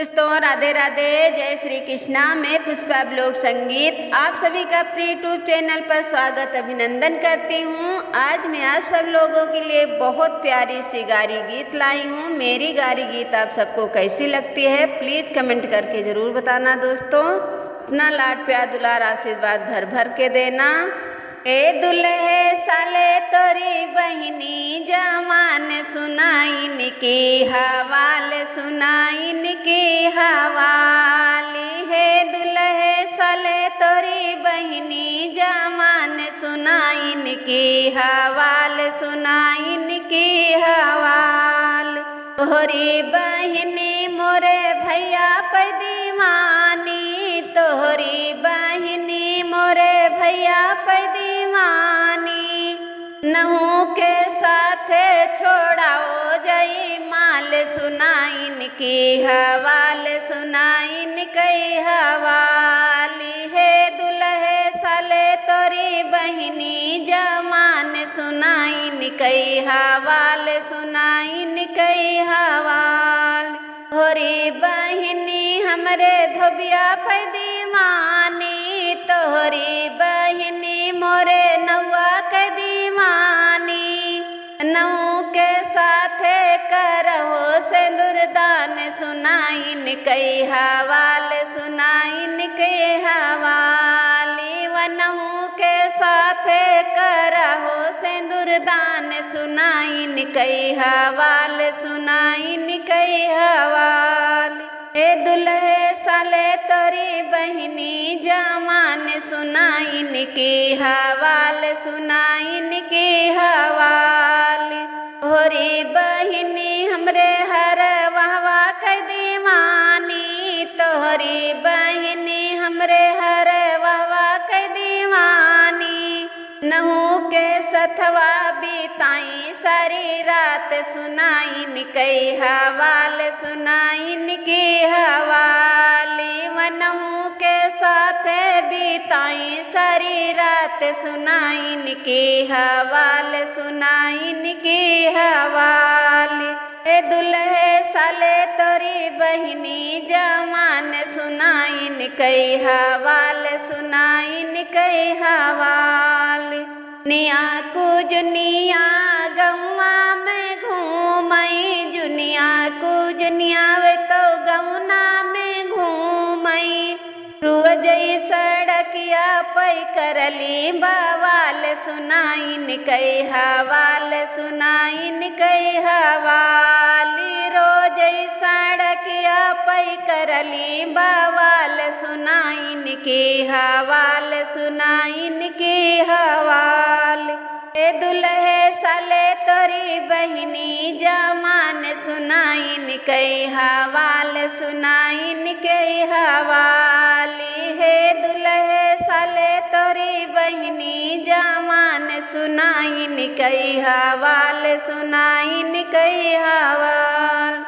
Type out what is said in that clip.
दोस्तों राधे राधे, जय श्री कृष्णा। मैं पुष्पा ब्लॉग संगीत आप सभी का अपने यूट्यूब चैनल पर स्वागत अभिनंदन करती हूँ। आज मैं आप सब लोगों के लिए बहुत प्यारी सी गारी गीत लाई हूँ। मेरी गारी गीत आप सबको कैसी लगती है प्लीज़ कमेंट करके ज़रूर बताना। दोस्तों अपना लाड प्यार दुलार आशीर्वाद भर भर के देना। ए दुल्हे साले तोरी बहिनी जमान सुनाइन की हवाल, सुनाइन की हवाली। है दुल्हे साले तोरी बहिनी जमान सुनाइन की हवाल, सुनाइन की हवाल। तोहरी बहिनी मोरे भैया पे दीवानी, तोहरी बहिनी मोरे भैया पे दीवानी। नहू के साथे छोड़ाओ जई माल, सुनाइन की हवाल, सुनाइन की हवाली। है दुल्हे साले तोरी बहिनी जमान सुनाइन की हवाल, सुनाइन की हवाल। तोहरी बहिनी हमरे धोबिया पे दीवानी, तोहरी बहिनी मोरे नौआ के दीवानी। नऊ के साथे करहो सिंदूर दान, सुनाइन की हवाल, सुनाइन की हवाली। वनहू के साथे करहो सिंदूर दान, सुनाइन की हवाल, सुनाइन की हवाल। ए दुल्हे साले तोरी बहिनी जमान सुनाइन की हवाल, सुनाइन की हवाल। तोहरी बहिनी हमरे हर वहवा के दीवानी, तोहरी बहिनी हमरे हर वहवा के दीवानी। नहू के सथवा बीताई सारी रात, सुनाइन की हवाल, सुनाइन की हवाली। वनहू के साथ बीताई सारी रात, सुनाइन की हवाल, सुनाइन की हवाली। ए दुल्हे साले तोरी बहिनी जमान सुनाइन की हवाल, सुनाइन की हवाल। निया को जुनिया गौवा में घूमई, जुनिया को जुनिया वे तो गौना में घूमई। रोजई सड़किया पै करली बवाल, सुनाइन की हवाल, सुनाइन की हवाली। रोजई सड़किया पै करली बवाल, सुनाइन की हवाल, सुनाइन की हवाल। ए दुल्हे साले तोरी बहिनी जमान सुनाइन की हवाल, सुनाइन की हवाली। है दुल्हे साले तोरी बहिनी जमान सुनाइन की हवाल, सुनाइन की हवाल।